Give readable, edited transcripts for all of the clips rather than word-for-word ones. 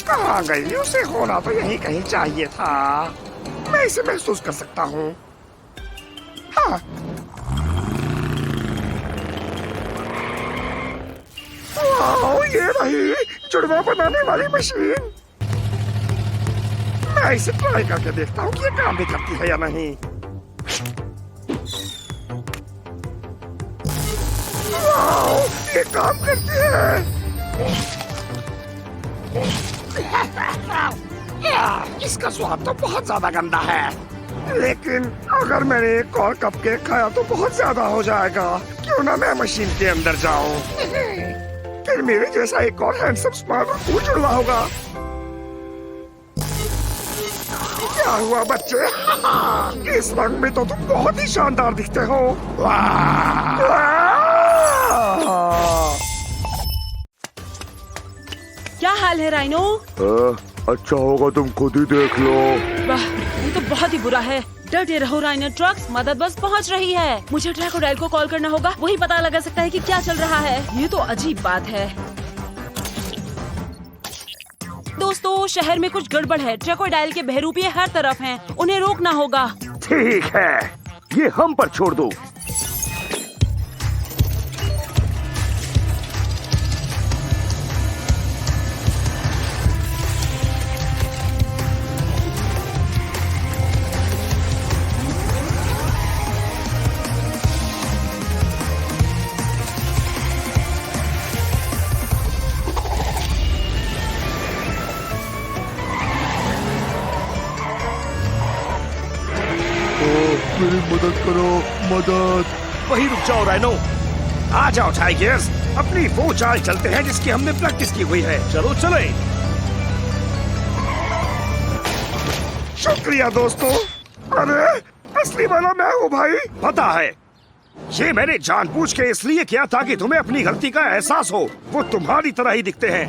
कहाँ गई? उसे होना तो यहीं कहीं चाहिए था। मैं इसे महसूस कर सकता हूँ। हाँ। वाओ, ये रही जुड़वा बनाने वाली मशीन। मैं इसे ट्राई करके देखता हूँ कि ये काम भी करती है या नहीं। वाओ, ये काम करती है। इसका स्वाद तो बहुत ज्यादा गंदा है। लेकिन अगर मैंने एक और कपकेक खाया तो बहुत ज्यादा हो जाएगा। क्यों ना मैं मशीन के अंदर जाऊं? फिर मेरे जैसा एक और हैंडसम स्मार्ट और कूल जुड़वा होगा। क्या हुआ बच्चे? इस रंग में तो तुम बहुत ही शानदार दिखते हो। क्या हाल है राइनो? अच्छा होगा तुम खुद ही देख लो। वाह, ये तो बहुत ही बुरा है। डरते रहो राइनो ट्रक्स, मदद बस पहुंच रही है। मुझे ट्रैकोडाइल को कॉल करना होगा, वही पता लगा सकता है कि क्या चल रहा है। ये तो अजीब बात है। दोस्तों, शहर में कुछ गड़बड़ है। ट्रैकोडाइल के बहरूपिये हर तरफ हैं। उन्हें रोकना होगा। ठीक है, ये हम पर छोड़ दो। मेरी मदद करो, मदद। वही रुक जाओ राइनो। आ जाओ टाइगर्स, अपनी वो चाल चलते हैं जिसकी हमने प्रैक्टिस की हुई है। चलो चले। शुक्रिया दोस्तों। अरे असली वाला मैं हूँ भाई। पता है, ये मैंने जानबूझ के इसलिए किया ताकि तुम्हें अपनी गलती का एहसास हो। वो तुम्हारी तरह ही दिखते हैं।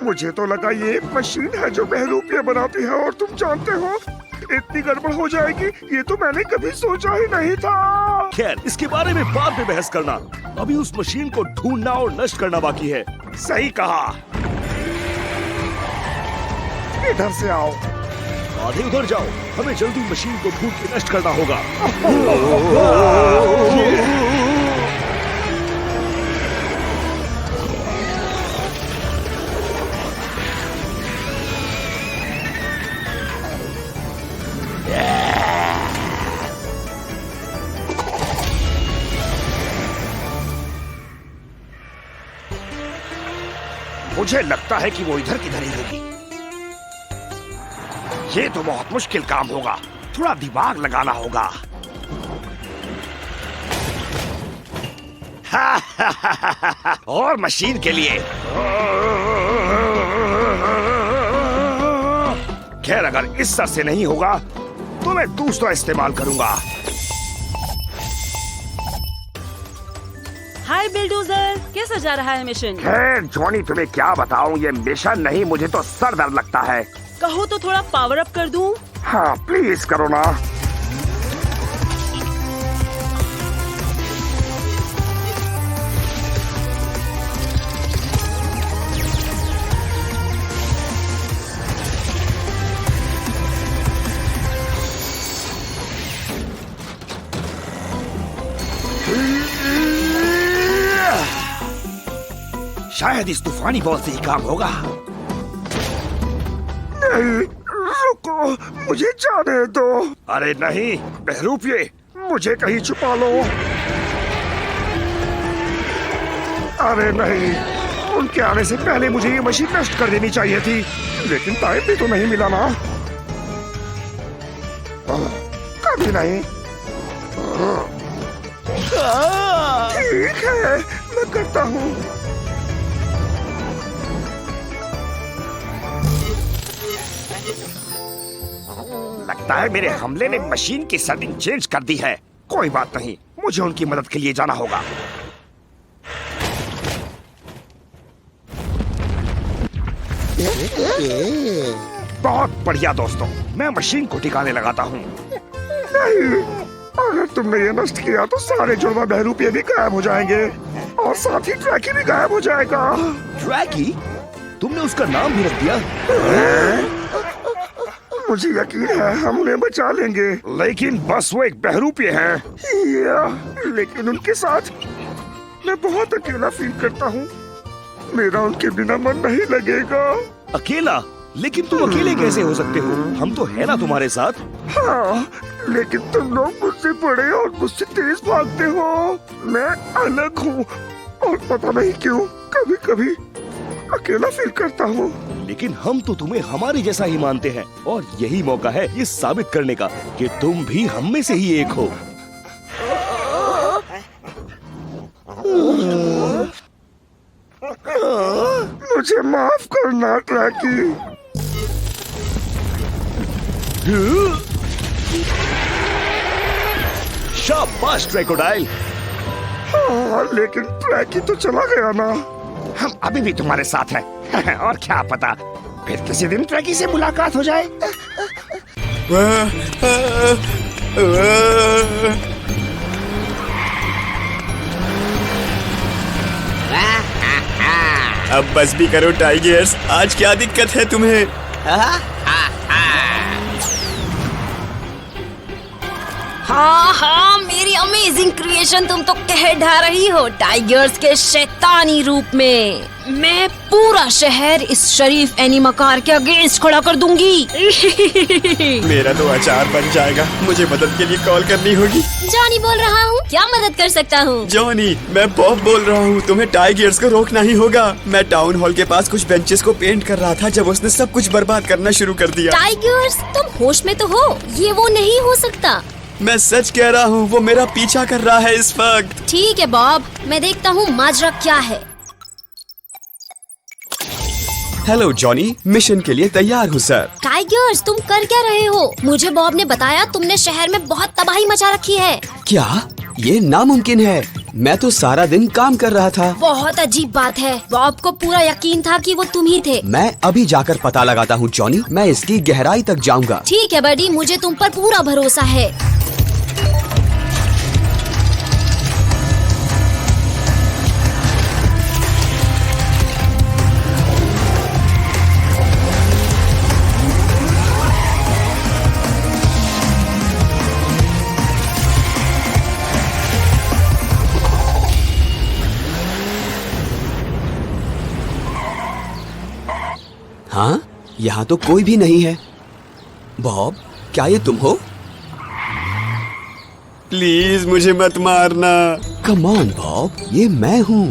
मुझे तो लगा ये एक मशीन है जो बहरूपिया बनाती है, और तुम जानते हो इतनी गड़बड़ हो जाएगी ये तो मैंने कभी सोचा ही नहीं था। खैर, इसके बारे में बाद में बहस करना। अभी उस मशीन को ढूंढना और नष्ट करना बाकी है। सही कहा। इधर से आओ। आधे उधर जाओ। हमें जल्दी मशीन को ढूंढ के नष्ट करना होगा। मुझे लगता है कि वो इधर किधर ही होगी। ये तो बहुत मुश्किल काम होगा। थोड़ा दिमाग लगाना होगा। और मशीन के लिए खैर, अगर इस सर से नहीं होगा तो मैं दूसरा इस्तेमाल करूंगा। हाय बिल्डोजर, कैसा जा रहा है मिशन? खैर जॉनी, तुम्हें क्या बताऊं, ये मिशन नहीं, मुझे तो सर दर्द लगता है। कहो तो थोड़ा पावर अप कर दूं? हाँ प्लीज करो ना। शायद इस तूफानी बॉल से ही काम होगा। नहीं, रुको, मुझे जाने दो। अरे नहीं बहरूपिये, मुझे कहीं छुपा लो। अरे नहीं, उनके आने से पहले मुझे ये मशीन नष्ट कर देनी चाहिए थी, लेकिन टाइम भी तो नहीं मिला ना। कभी नहीं। ठीक है, मैं करता हूँ। लगता है मेरे हमले ने मशीन की सेटिंग चेंज कर दी है। कोई बात नहीं, मुझे उनकी मदद के लिए जाना होगा। बहुत बढ़िया दोस्तों, मैं मशीन को ठिकाने लगाता हूँ। नहीं, अगर तुमने ये नष्ट किया तो सारे जुड़वा बहरूपिये भी गायब हो जाएंगे, और साथ ही ट्रैकी भी गायब हो जाएगा। ट्रैकी? तुमने उसका नाम भी रख दिया। मुझे यकीन है हम उन्हें बचा लेंगे, लेकिन बस वो एक बहरूपी है। लेकिन उनके साथ मैं बहुत अकेला फील करता हूँ। मेरा उनके बिना मन नहीं लगेगा। अकेला? लेकिन तुम अकेले कैसे हो सकते हो? हम तो है ना तुम्हारे साथ। हाँ, लेकिन तुम लोग मुझसे बड़े और मुझसे तेज भागते हो। मैं अलग हूँ और पता नहीं क्यों कभी कभी अकेला फील करता हूँ। लेकिन हम तो तुम्हें हमारे जैसा ही मानते हैं और यही मौका है ये साबित करने का कि तुम भी हम में से ही एक हो। मुझे माफ करना ट्रैकी। शाबाश क्रोकोडाइल। हाँ, लेकिन ट्रैकी तो चला गया ना। हम अभी भी तुम्हारे साथ हैं और क्या पता फिर किसी दिन ट्रैकी से मुलाकात हो जाए। अब बस भी करो टाइगर्स, आज क्या दिक्कत है तुम्हें? हाँ, मेरी अमेजिंग क्रिएशन तुम तो कह ढा रही हो टाइगर्स के शैतानी रूप में। मैं पूरा शहर इस शरीफ एनिमाकार के अगेंस्ट खड़ा कर दूंगी। मेरा तो अचार बन जाएगा। मुझे मदद के लिए कॉल करनी होगी। जॉनी बोल रहा हूँ, क्या मदद कर सकता हूँ? जॉनी, मैं बॉब बोल रहा हूँ। तुम्हें टाइगर्स को रोकना ही होगा। मैं टाउन हॉल के पास कुछ बेंचेस को पेंट कर रहा था जब उसने सब कुछ बर्बाद करना शुरू कर दिया। टाइगर्स, तुम होश में तो हो? ये वो नहीं हो सकता। मैं सच कह रहा हूँ, वो मेरा पीछा कर रहा है इस वक्त। ठीक है बॉब, मैं देखता हूँ माजरा क्या है। हेलो जॉनी, मिशन के लिए तैयार हूँ सर। टाइगर्स, तुम कर क्या रहे हो? मुझे बॉब ने बताया तुमने शहर में बहुत तबाही मचा रखी है। क्या? ये नामुमकिन है। मैं तो सारा दिन काम कर रहा था। बहुत अजीब बात है। बॉब को पूरा यकीन था कि वो तुम ही थे। मैं अभी जाकर पता लगाता हूँ जॉनी। मैं इसकी गहराई तक जाऊँगा। ठीक है बडी, मुझे तुम पर पूरा भरोसा है। हाँ, यहाँ तो कोई भी नहीं है। बॉब, क्या ये तुम हो? प्लीज मुझे मत मारना। कम ऑन बॉब, ये मैं हूँ।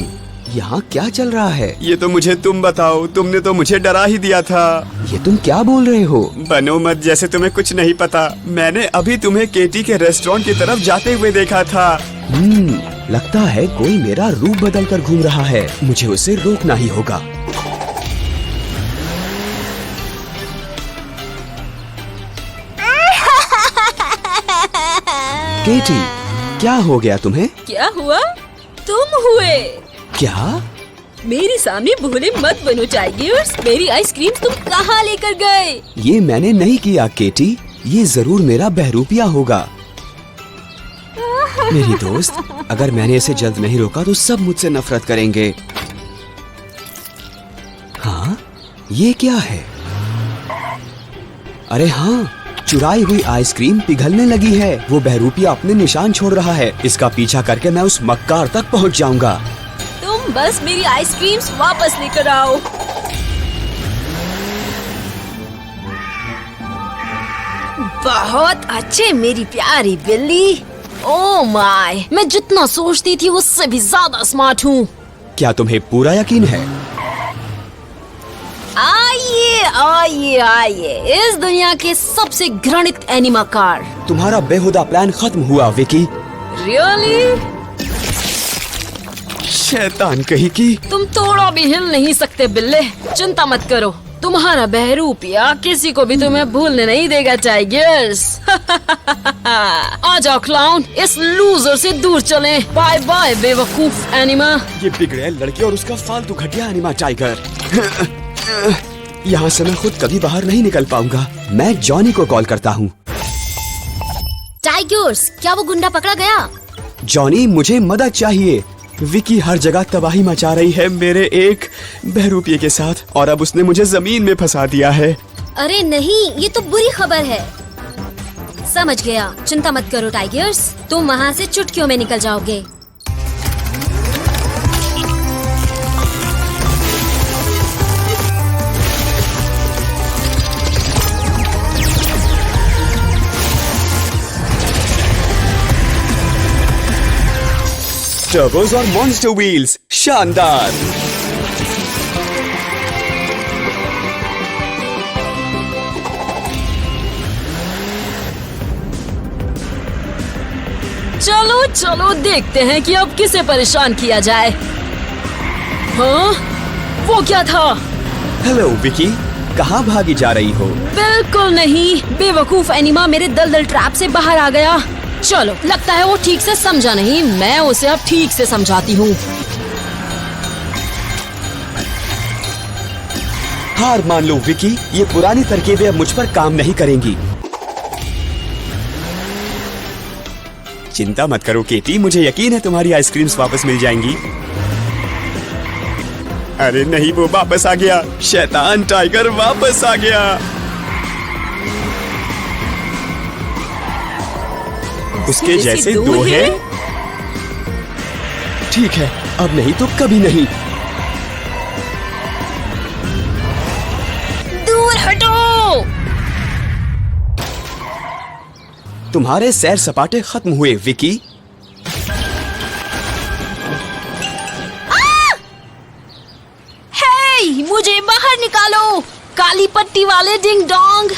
यहाँ क्या चल रहा है? ये तो मुझे तुम बताओ। तुमने तो मुझे डरा ही दिया था। ये तुम क्या बोल रहे हो? बनो मत जैसे तुम्हें कुछ नहीं पता। मैंने अभी तुम्हें केटी के रेस्टोरेंट की तरफ जाते हुए देखा था। लगता है कोई मेरा रूप बदल कर घूम रहा है। मुझे उसे रोकना ही होगा। केटी, क्या हो गया तुम्हें? क्या हुआ? तुम हुए? क्या? मेरे सामने भोले मत बनो टाइगर्स। मेरी आइसक्रीम तुम कहाँ लेकर गए? ये मैंने नहीं किया केटी। ये जरूर मेरा बहरूपिया होगा। मेरी दोस्त, अगर मैंने इसे जल्द नहीं रोका तो सब मुझसे नफरत करेंगे। हाँ, ये क्या है? अरे हाँ, चुराई हुई आइसक्रीम पिघलने लगी है। वो बहरूपिया अपने निशान छोड़ रहा है। इसका पीछा करके मैं उस मक्कार तक पहुंच जाऊंगा। तुम बस मेरी आइसक्रीम्स वापस लेकर आओ। बहुत अच्छे मेरी प्यारी बिल्ली। ओह माय, मैं जितना सोचती थी उससे भी ज्यादा स्मार्ट हूँ। क्या तुम्हें पूरा यकीन है? आइए आइए आइए, इस दुनिया के सबसे घृणित एनिमाकार। तुम्हारा बेहुदा प्लान खत्म हुआ विकी। रियली? शैतान कहीं की। तुम थोड़ा भी हिल नहीं सकते बिल्ले। चिंता मत करो, तुम्हारा बहरूपिया किसी को भी तुम्हें भूलने नहीं देगा टाइगर्स। आ जाओ क्लाउन, इस लूजर से दूर चलें। बाय बाय बेवकूफ एनिमा। ये बिगड़े लड़के और उसका फालतू घटिया एनिमा टाइगर। यहाँ से मैं खुद कभी बाहर नहीं निकल पाऊंगा। मैं जॉनी को कॉल करता हूँ। टाइगर्स, क्या वो गुंडा पकड़ा गया? जॉनी, मुझे मदद चाहिए। विकी हर जगह तबाही मचा रही है मेरे एक बहरूपिये के साथ, और अब उसने मुझे जमीन में फंसा दिया है। अरे नहीं, ये तो बुरी खबर है। समझ गया, चिंता मत करो टाइगर्स, तुम वहाँ से चुटकियों में निकल जाओगे। टर्बोस और मॉन्स्टर व्हील्स, शानदार। चलो चलो देखते हैं कि अब किसे परेशान किया जाए। हाँ, वो क्या था? हेलो विकी, कहाँ भागी जा रही हो? बिल्कुल नहीं, बेवकूफ एनिमा मेरे दलदल ट्रैप से बाहर आ गया। चलो, लगता है वो ठीक से समझा नहीं, मैं उसे अब ठीक से समझाती हूँ। हार मान लो विकी, ये पुरानी तरकीबें अब मुझ पर काम नहीं करेंगी। चिंता मत करो केटी, मुझे यकीन है तुम्हारी आइसक्रीम्स वापस मिल जाएंगी। अरे नहीं, वो वापस आ गया, शैतान टाइगर वापस आ गया। उसके जैसे दो हैं? ठीक है, अब नहीं तो कभी नहीं। दूर हटो! तुम्हारे सैर सपाटे खत्म हुए विकी। हे, मुझे बाहर निकालो, काली पट्टी वाले डिंग डोंग।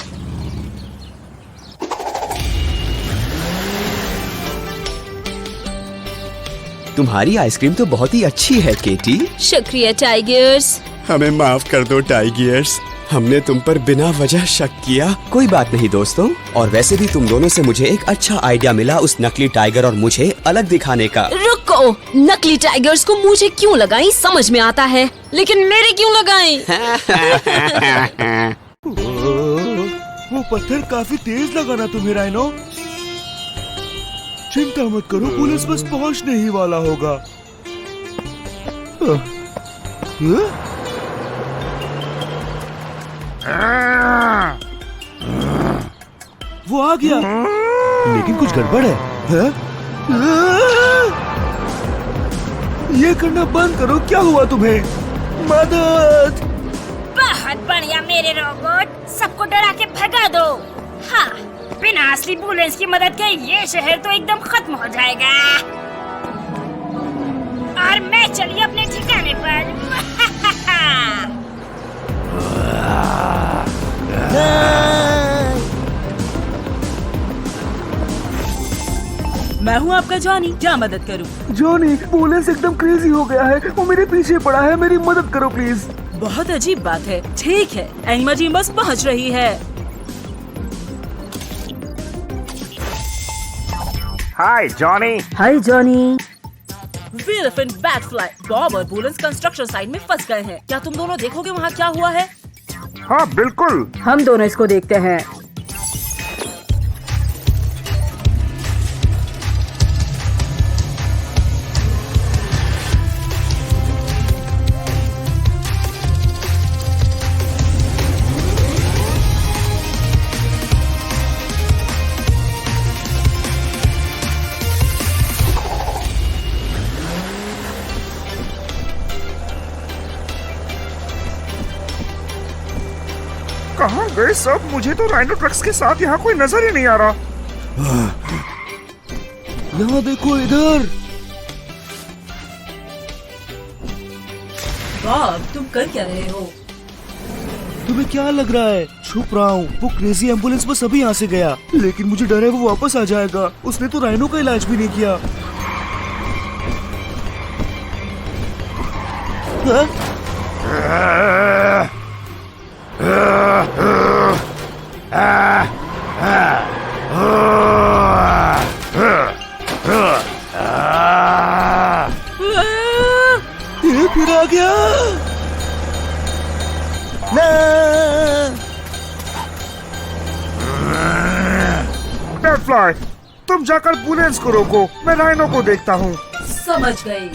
तुम्हारी आइसक्रीम तो बहुत ही अच्छी है केटी। शुक्रिया टाइगर्स। हमें माफ कर दो टाइगर्स, हमने तुम पर बिना वजह शक किया। कोई बात नहीं दोस्तों, और वैसे भी तुम दोनों से मुझे एक अच्छा आइडिया मिला उस नकली टाइगर और मुझे अलग दिखाने का। रुको, नकली टाइगर्स को मुझे क्यों लगाई समझ में आता है, लेकिन मेरे क्यों लगाई? वो पत्थर काफी तेज लगा ना तुम्हें राइनो? चिंता मत करो, पुलिस बस पहुंचने ही वाला होगा। वो आ गया, लेकिन कुछ गड़बड़ है? ये करना बंद करो, क्या हुआ तुम्हें? मदद! बहुत बढ़िया मेरे रोबोट, सबको डरा के भगा दो। हाँ, बिना असली एम्बुलेंस की मदद के ये शहर तो एकदम खत्म हो जाएगा। और मैं चली अपने ठिकाने पर। मैं हूँ आपका जॉनी, क्या मदद करूँ? जॉनी, एम्बुलेंस एकदम क्रेजी हो गया है, वो मेरे पीछे पड़ा है, मेरी मदद करो प्लीज। बहुत अजीब बात है। ठीक है, एनिमा टीम बस पहुँच रही है। हाय जॉनी। हाय जॉनी। विल्फिन बैटफ्लाई, बॉब और बुलेंस कंस्ट्रक्शन साइट में फंस गए हैं। क्या तुम दोनों देखोगे वहाँ क्या हुआ है? हाँ बिल्कुल। हम दोनों इसको देखते हैं। कहाँ गए सब? मुझे तो राइनो ट्रक्स के साथ यहाँ कोई नजर ही नहीं आ रहा। यहाँ देखो, इधर। बॉब, तुम कर क्या रहे हो? तुम्हें क्या लग रहा है? छुप रहा हूँ। वो क्रेजी एम्बुलेंस बस अभी यहाँ से गया, लेकिन मुझे डर है वो वापस आ जाएगा। उसने तो राइनो का इलाज भी नहीं किया। ये फिर आ गया। बैटफ्लाई, तुम जाकर बुलेंस को रोको, मैं राइनो को देखता हूँ। समझ गई।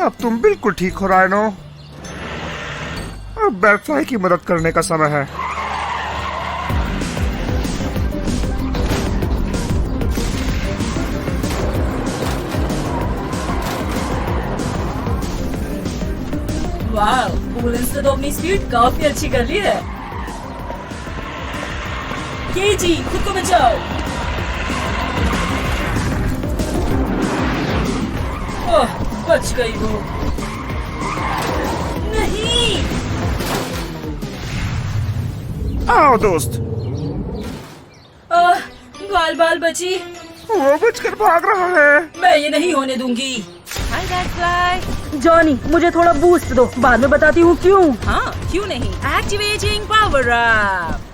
अब तुम बिल्कुल ठीक हो राइनो। अब बैटफ्लाई की मदद करने का समय है। वाह, एम्बुलेंस ने तो अपनी स्पीड काफी अच्छी कर ली है। केजी, खुद को बचाओ। ओह, बच गई वो। नहीं। आओ दोस्त। बाल बाल बची। वो बचकर भाग रहा है। मैं ये नहीं होने दूंगी। हाय बैटफ्लाई। जॉनी, मुझे थोड़ा बूस्ट दो, बाद में बताती हूँ क्यों। हाँ, क्यों नहीं। Activating power up.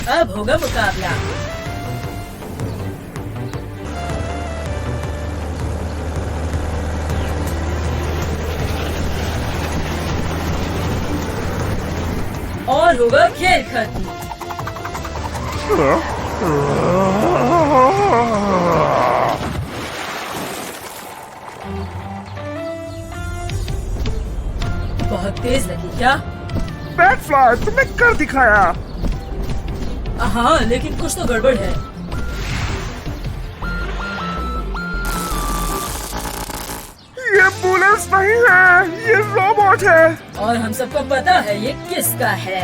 अब होगा मुकाबला। और होगा खेल खत्म। बहुत तेज लगी क्या? बैटफ्लाई, तुमने कर दिखाया। हाँ, लेकिन कुछ तो गड़बड़ है। ये एम्बुलेंस नहीं है, ये रोबोट है। और हम सबको पता है ये किसका है।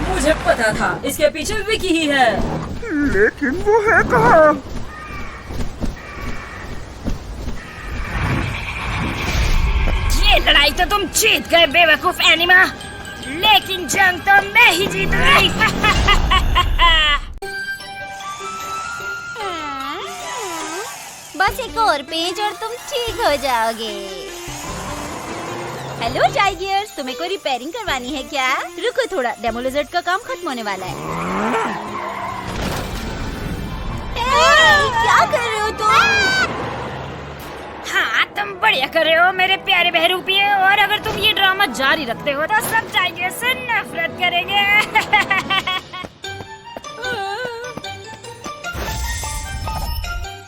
मुझे पता था, इसके पीछे विकी ही है। लेकिन वो है कहाँ? ये लड़ाई तो तुम जीत गए बेवकूफ एनिमा, लेकिन जंग तो मैं ही जीतूंगी। बस एक और पेज और तुम ठीक हो जाओगे। हेलो टाइगर्स, तुम्हें कोई रिपेयरिंग करवानी है क्या? रुको थोड़ा, डेमो लिजर्ड का काम खत्म होने वाला है। क्या कर रहे हो तुम? हाँ, तुम बढ़िया कर रहे हो मेरे प्यारे बहरूपिये, और अगर तुम ये ड्रामा जारी रखते हो तो सब टाइगर से नफरत करेंगे।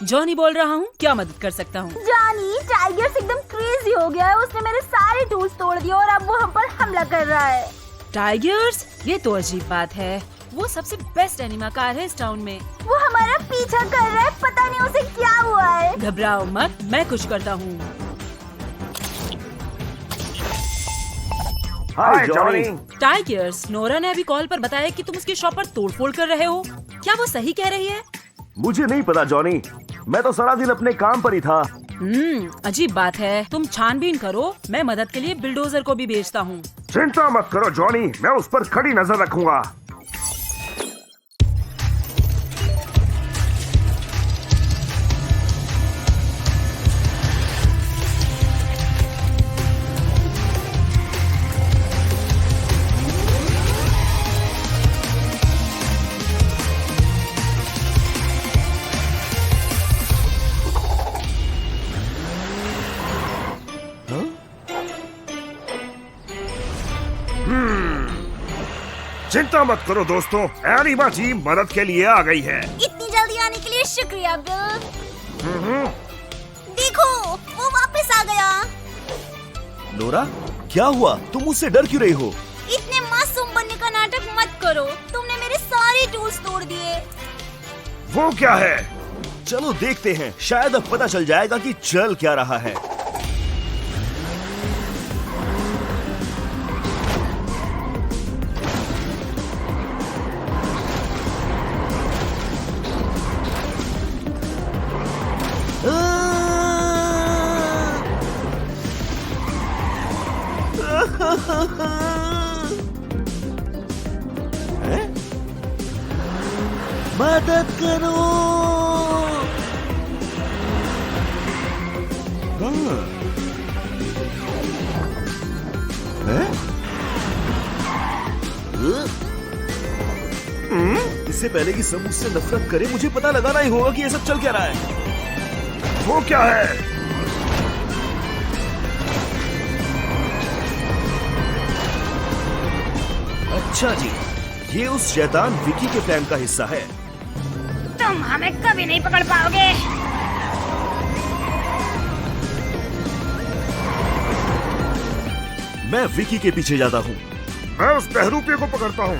जॉनी बोल रहा हूँ, क्या मदद कर सकता हूँ? जॉनी, टाइगर्स एकदम क्रेजी हो गया है। उसने मेरे सारे टूल्स तोड़ दिए और अब वो हम पर हमला कर रहा है। टाइगर्स? ये तो अजीब बात है। वो सबसे बेस्ट एनिमा कार है इस टाउन में। वो हमारा पीछा कर रहा है, पता नहीं उसे क्या हुआ है। घबराओ मत, मैं कुछ करता हूँ। हाय जॉनी। टाइगर्स, नोरा ने अभी कॉल पर बताया कि तुम उसकी शॉप पर तोड़फोड़ कर रहे हो। क्या वो सही कह रही है? मुझे नहीं पता जॉनी, मैं तो सारा दिन अपने काम पर ही था। अजीब बात है। तुम छानबीन करो, मैं मदद के लिए बिल्डोजर को भी भेजता हूँ। चिंता मत करो जॉनी, मैं उस पर कड़ी नजर रखूंगा। चिंता मत करो दोस्तों, एनिमा टीम मदद के लिए आ गई है। इतनी जल्दी आने के लिए शुक्रिया बिल। देखो, वो वापस आ गया। नोरा, क्या हुआ? तुम मुझसे डर क्यों रही हो? इतने मासूम बनने का नाटक मत करो। तुमने मेरे सारे टूल्स तोड़ दिए। वो क्या है? चलो देखते हैं, शायद अब पता चल जाएगा कि चल क्या रहा है। मदद करो। इससे पहले कि सब मुझसे नफरत करे, मुझे पता लगाना ही होगा कि ये सब चल क्या रहा है। वो क्या है? अच्छा जी, ये उस शैतान विकी के प्लान का हिस्सा है। तुम हमें कभी नहीं पकड़ पाओगे। मैं विकी के पीछे जाता हूँ। मैं उस बहरूपिये को पकड़ता हूँ।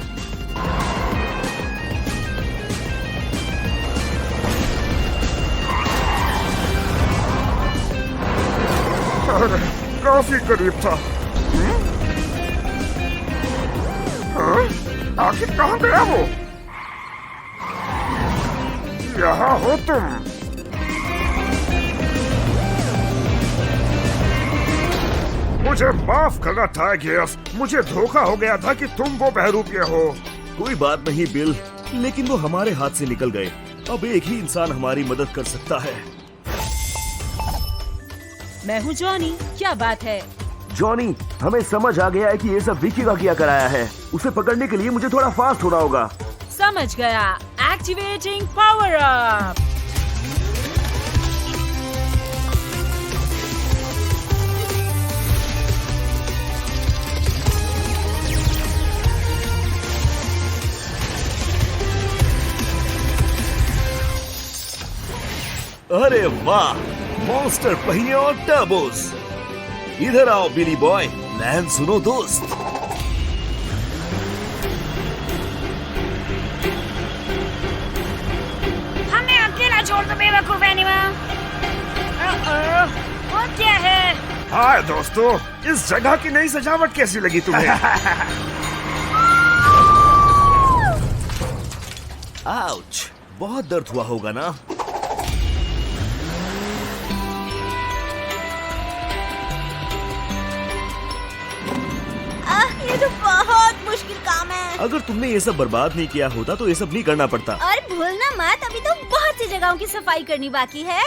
अरे, काफी करीब था। हाँ? आखिर कहाँ गया वो? यहाँ हो तुम। मुझे माफ करना टाइगर्स, मुझे धोखा हो गया था कि तुम वो बहरूपिये हो। कोई बात नहीं बिल, लेकिन वो हमारे हाथ से निकल गए। अब एक ही इंसान हमारी मदद कर सकता है। मैं हूँ जॉनी, क्या बात है? जॉनी, हमें समझ आ गया है कि ये सब विकी का किया कराया है। उसे पकड़ने के लिए मुझे थोड़ा फास्ट होना होगा। समझ गया। Activating power up. अरे वाह, मॉन्स्टर पहिए और टर्बोस। इधर आओ बिली बॉय, प्लान सुनो दोस्त। हमें अकेला छोड़ दो बेवकूफ एनिमल। वो क्या है? हाय दोस्तों, इस जगह की नई सजावट कैसी लगी तुम्हें? आउच, बहुत दर्द हुआ होगा ना? ये तो बहुत मुश्किल काम है। अगर तुमने ये सब बर्बाद नहीं किया होता तो ये सब नहीं करना पड़ता। और भूलना मत, अभी तो बहुत सी जगहों की सफाई करनी बाकी है।